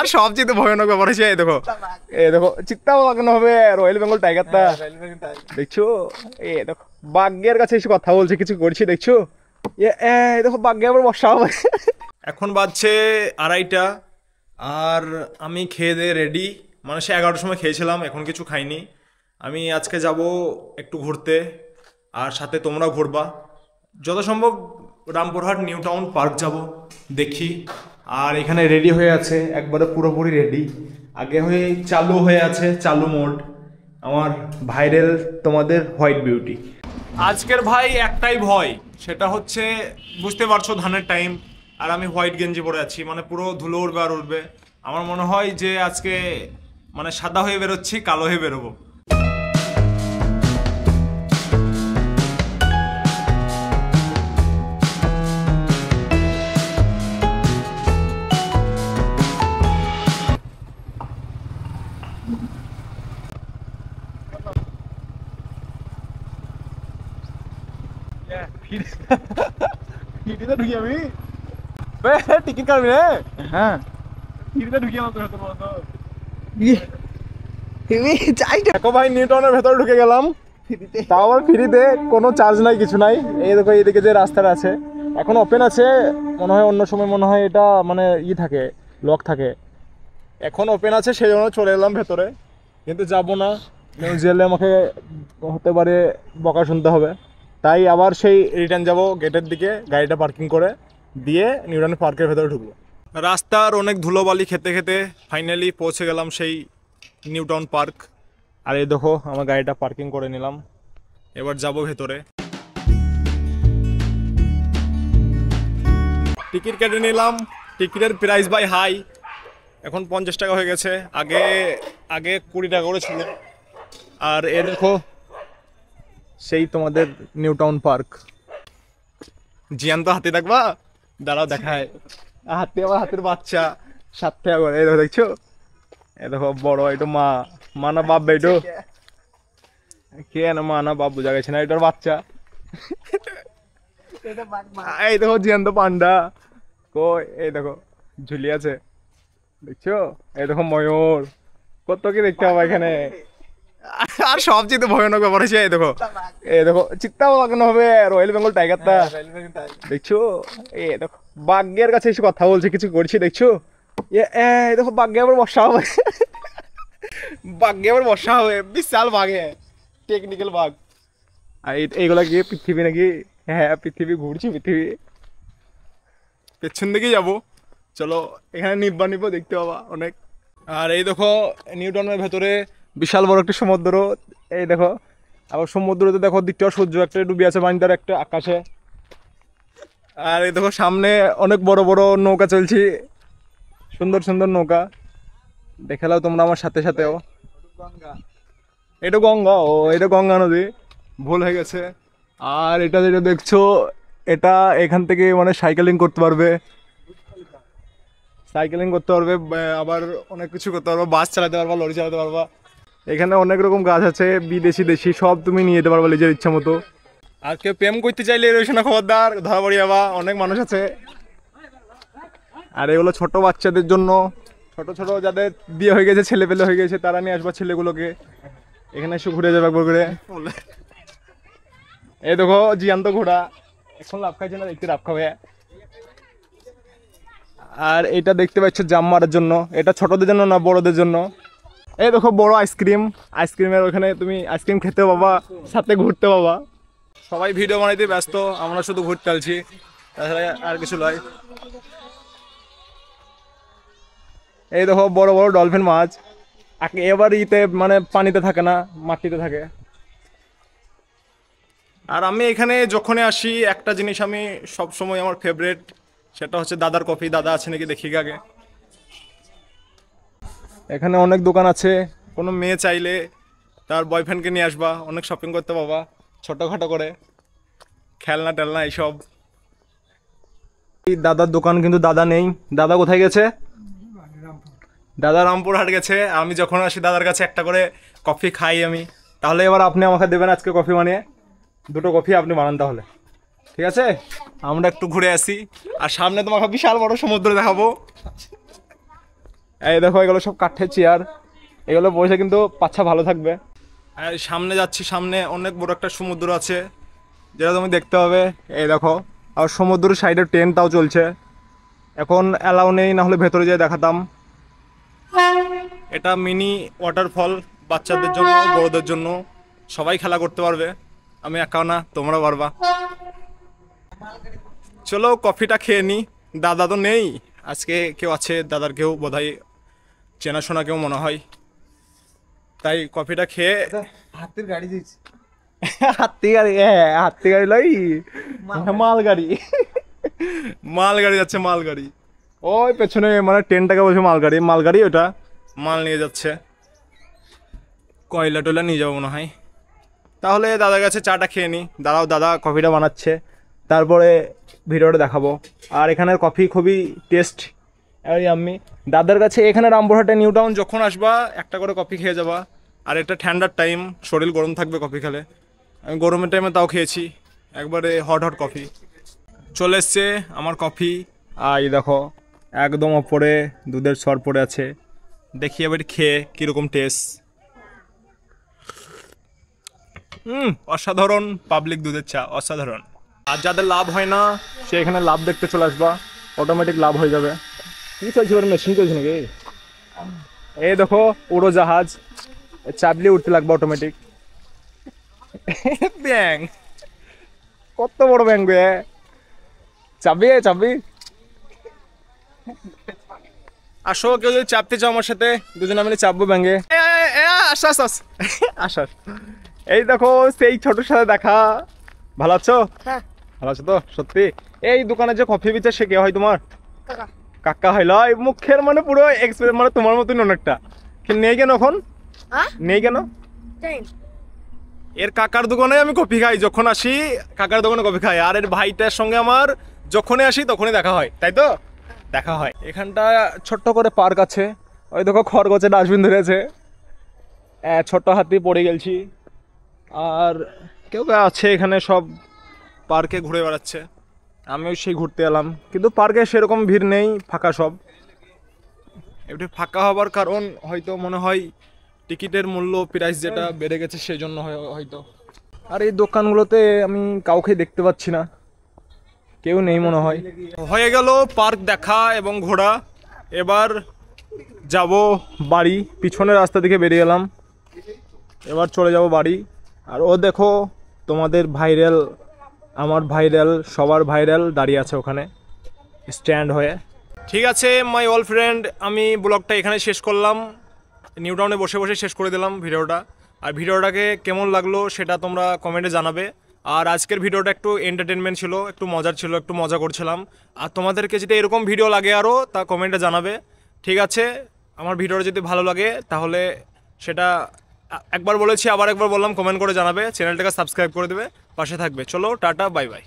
আর সবচেয়ে ভয়ানক ব্যাপার হচ্ছে এই দেখো চিত্তাও লাগানো হবে রয়্যাল বেঙ্গল টাইগারটা দেখছো। এই দেখো বাঘের কাছে এসে কথা বলছে, কিছু করছি দেখছো। এই দেখো বাঘে আবার বসা হবে। এখন বাজছে 2:30 আর আমি খেয়ে দিয়ে রেডি, মানে সে 11টার সময় খেয়েছিলাম, এখন কিছু খাইনি। আমি আজকে যাব একটু ঘুরতে, আর সাথে তোমরাও ঘুরবা যথাসম্ভব। রামপুরহাট নিউ টাউন পার্ক যাব দেখি। আর এখানে রেডি হয়ে আছে, একবারে পুরোপুরি রেডি, আগে হয়ে চালু হয়ে আছে, চালু মোড আমার ভাইরাল তোমাদের হোয়াইট বিউটি। আজকের ভাই একটাই ভয়, সেটা হচ্ছে বুঝতে পারছো ধানের টাইম, আর আমি হোয়াইট গেঞ্জি পরে আছি, মানে পুরো ধুলো উড়বে আর উড়বে। আমার মনে হয় যে আজকে মানে সাদা হয়ে বেরোচ্ছি, কালো হয়ে বেরোবো। ঢুকি আমি টিকিট কাটবি রে? হ্যাঁ ঢুকি দেখো ভাই নিউ টাউনের ভেতরে ঢুকে গেলাম, তাও আবার ফ্রিতে, কোনো চার্জ নাই কিছু নাই। এই দেখো এইদিকে যে রাস্তাটা আছে এখন ওপেন আছে, মনে হয় অন্য সময় মনে হয় এটা মানে থাকে, লক থাকে। এখন ওপেন আছে সেই জন্য চলে এলাম ভেতরে, কিন্তু যাবো না, গেলে আমাকে হতে পারে বকা শুনতে হবে। তাই আবার সেই রিটার্ন যাব গেটের দিকে, গাড়িটা পার্কিং করে দিয়ে নিউ টাউন পার্কের ভেতরে ঢুকবো। রাস্তার অনেক ধুলোবালি খেতে খেতে ফাইনালি পৌঁছে গেলাম সেই নিউ টাউন পার্ক। আর এই দেখো আমার গাড়িটা পার্কিং করে নিলাম, এবার যাব ভেতরে। টিকিট কেটে নিলাম, টিকিটের প্রাইস বাই হাই, এখন 50 টাকা হয়ে গেছে, আগে 20 টাকা করে ছিল। আর এ দেখো সেই তোমাদের নিউ টাউন পার্ক। জিয়ান তো হাতে থাকবা, দাঁড়াও দেখায় হাতে, আবার হাতের বাচ্চা 7 টাকা করে। এই দেখো দেখছো, এই দেখো বড়, এটা মা না বাপ, বেটো কে না মা না বাপ বোঝা গেছে না, এটার বাচ্চা। এই দেখো জিয়ান্ত পান্ডা কই, এই দেখো ঝুলি আছে দেখছো। এই দেখো ময়ূর, কত কি দেখতে হবে এখানে। আর সবচেয়ে ভয়ানক ব্যাপার হচ্ছে এই দেখো চিত্তাও লাগানো হবে রয়্যাল বেঙ্গল টাইগারটা দেখছো। এই দেখো বাঘের কাছে এসে কথা বলছে, কিছু করছি দেখছো। এই দেখো বাঘে আবার বসা হবে, বাঘে আবার বসা হবে, বিশাল বাঘে, টেকনিক্যাল বাঘ। আর এইগুলা কি পৃথিবী নাকি? হ্যাঁ পৃথিবী, ঘুরছি পৃথিবী, পেছন দিকেই যাবো। চলো এখানে নিব্বা দেখতে পাবা অনেক। আর এই দেখো নিউ টাউনের ভেতরে বিশাল বড় একটা সমুদ্র, এই দেখো। আবার সমুদ্রতে দেখো দিকটা সূর্য একটা ডুবে আছে পানিটার একটা আকাশে। আর এই দেখো সামনে অনেক বড় বড় নৌকা চলছে, সুন্দর সুন্দর নৌকা, দেখালাও তোমরা আমার সাথে সাথেও। এটা গঙ্গা, ও এটা গঙ্গা নদী, ভুল হয়ে গেছে। আর এটা যেটা দেখছো, এটা এখান থেকে মানে সাইকেলিং করতে পারবে, আবার অনেক কিছু করতে পারবা, বাস চালাতে পারবা, লরি চালাতে পারবা। এখানে অনেক রকম গাছ আছে, বিদেশি দেশি সব তুমি নিয়ে যেতে পারবা নিজের ইচ্ছা মতো। আর কেউ প্রেম করতে চাইলে রয়েছে না, খবরদার ধরা পড়ে যাবা, অনেক মানুষ আছে। আর এগুলো ছোট বাচ্চাদের জন্য, ছোট ছোট যাদের বিয়ে হয়ে গেছে, ছেলে পেলে হয়ে গেছে, তারা নিয়ে আসবা ছেলেগুলোকে, এখানে এসে ঘুরে যাবে একবার করে। এই দেখো জিয়ান্ত ঘোড়া, এখন লাভ খাইছে না, দেখতে লাভ খাবে। আর এটা দেখতে পাচ্ছ জাম মারার জন্য, এটা ছোটদের জন্য না বড়দের জন্য। এই দেখো বড় আইসক্রিমের ওখানে তুমি আইসক্রিম খেতে পাবা, সাথে ঘুরতে পাবা। সবাই ভিডিও বানাইতে ব্যস্ত, আমরা শুধু ঘুরতে চলছি, তাছাড়া আর কিছু নয়। এই দেখো বড় বড় ডলফিন মাছ, এবার মানে পানিতে থাকে না, মাটিতে থাকে। আর আমি এখানে যখনই আসি একটা জিনিস আমি সবসময় আমার ফেভারিট, সেটা হচ্ছে দাদার কফি। দাদা আছে নাকি দেখি আগে। এখানে অনেক দোকান আছে, কোনো মেয়ে চাইলে তার বয়ফ্রেন্ডকে নিয়ে আসবা, অনেক শপিং করতে পাবা ছোটোখাটো করে, খেলনা টেলনা এইসব। এই দাদার দোকান কিন্তু দাদা নেই, দাদা কোথায় গেছে? দাদা রামপুরহাট গেছে। আমি যখন আসি দাদার কাছে একটা করে কফি খাই আমি। তাহলে এবার আপনি আমাকে দেবেন আজকে কফি বানিয়ে, 2টো কফি আপনি বানান তাহলে, ঠিক আছে? আমরা একটু ঘুরে আসি, আর সামনে তোমাকে বিশাল বড় সমুদ্র দেখাবো। এই দেখো এগুলো সব কাঠের চেয়ার, এগুলো বসে কিন্তু পাচ্ছা ভালো থাকবে। আর সামনে যাচ্ছি, সামনে অনেক বড় একটা সমুদ্র আছে যেটা তুমি দেখতে হবে। এই দেখো, আর সমুদ্রের সাইডে ট্রেনটাও চলছে। এখন অ্যালাউ নেই, না হলে ভেতরে যেয়ে দেখাতাম। এটা মিনি ওয়াটারফল, বাচ্চাদের জন্য বড়দের জন্য সবাই খেলা করতে পারবে। আমি একাও না, তোমরাও পারবা। চলো কফিটা খেয়ে নি। দাদা তো নেই আজকে, কেউ আছে দাদার, কেউ বোধহয় চেনাশোনা কেউ মনে হয়। তাই কফিটা খেয়ে হাতের গাড়ি দিয়েছি। হাতি গাড়ি, হ্যাঁ হাতি গাড়ি লাই, মালগাড়ি, মালগাড়ি যাচ্ছে, মালগাড়ি ওই পেছনে, মানে ট্রেনটাকে বলছে মালগাড়ি, মালগাড়ি ওটা মাল নিয়ে যাচ্ছে। কয়লা টয়লা নিয়ে যাবো মনে হয়। তাহলে দাদার কাছে চাটা খেয়ে নিই। দাদাও, দাদা কফিটা বানাচ্ছে, তারপরে ভিডিওটা দেখাবো। আর এখানের কফি খুবই টেস্ট, আমি দাদার কাছে এখানে রামপুরহাটে নিউ টাউন যখন আসবা একটা করে কফি খেয়ে যাবা। আর এটা ঠান্ডার টাইম, শরীর গরম থাকবে কফি খেলে। আমি গরমের টাইমে তাও খেয়েছি একবারে হট হট কফি। চলে এসছে আমার কফি, আর এই দেখো একদম ওপরে দুধের সর পড়ে আছে। দেখি এবার খেয়ে কীরকম টেস্ট। অসাধারণ, পাবলিক দুধের চা অসাধারণ। আর যাদের লাভ হয় না সে এখানে লাভ দেখতে চলে আসবা, অটোমেটিক লাভ হয়ে যাবে। কি চলছে, ওর মেশিন চলছে নাকি? এই দেখো উড়োজাহাজ, চাপলে উঠতে লাগবে অটোমেটিক। ব্যাং, কত বড় ব্যাং বে, চাপবি চাপবি। আসো কেউ যদি চাপতে চাও আমার সাথে, দুজনে মিলে চাপবো ব্যাঙ্গে। আস আস আস আস আস। এই দেখো সেই ছোটোর সাথে দেখা। ভালো আছো? হ্যাঁ। ভালো আছো তো সত্যি? এই দোকানে যে কফি বিচে সে কে হয় তোমার? কাকা হইল, মুখের মানে পুরো এক্সপ্রেস মানে তোমার মতন অনেকটা। নেই কেন এখন? নেই কেন? এর কাকার দোকানে আমি কফি খাই, যখন আসি কাকার দোকানে কফি খাই। আর এর ভাইটার সঙ্গে আমার যখনই আসি তখনই দেখা হয়, তাই তো? দেখা হয়। এখানটা ছোট্ট করে পার্ক আছে, ওই দেখো খরগোচে ডাস্টবিন ধরেছে, ছোট্ট হাতি পড়ে গেছি। আর কেউ কেউ আছে এখানে, সব পার্কে ঘুরে বেড়াচ্ছে। আমিও সেই ঘুরতে এলাম, কিন্তু পার্কে সেরকম ভিড় নেই, ফাঁকা সব। এবারে ফাঁকা হবার কারণ হয়তো মনে হয় টিকিটের মূল্য, প্রাইস যেটা বেড়ে গেছে সেই জন্য হয়তো। আর এই দোকানগুলোতে আমি কাউকে দেখতে পাচ্ছি না, কেউ নেই মনে হয়। হয়ে গেল পার্ক দেখা এবং ঘোরা। এবার যাব বাড়ি, পিছনের রাস্তা থেকে বেরিয়ে এলাম, এবার চলে যাব বাড়ি। আর ও দেখো তোমাদের ভাইরাল, আমার ভাইরাল, সবার ভাইরাল দাঁড়িয়ে আছে ওখানে স্ট্যান্ড হয়ে। ঠিক আছে মাই অল ফ্রেন্ড, আমি ব্লগটা এখানে শেষ করলাম। নিউ টাউনে বসে বসে শেষ করে দিলাম ভিডিওটা। আর ভিডিওটাকে কেমন লাগলো সেটা তোমরা কমেন্টে জানাবে। আর আজকের ভিডিওটা একটু এন্টারটেনমেন্ট ছিল, একটু মজার ছিল, একটু মজা করছিলাম। আর তোমাদেরকে যদি এরকম ভিডিও লাগে আরও, তা কমেন্টে জানাবে। ঠিক আছে, আমার ভিডিওটা যদি ভালো লাগে তাহলে সেটা একবার বলেছি, আবার একবার বললাম, কমেন্ট করে জানাবে। চ্যানেলটাকে সাবস্ক্রাইব করে দেবে, পাশে থাকবে। চলো টাটা, বাই বাই।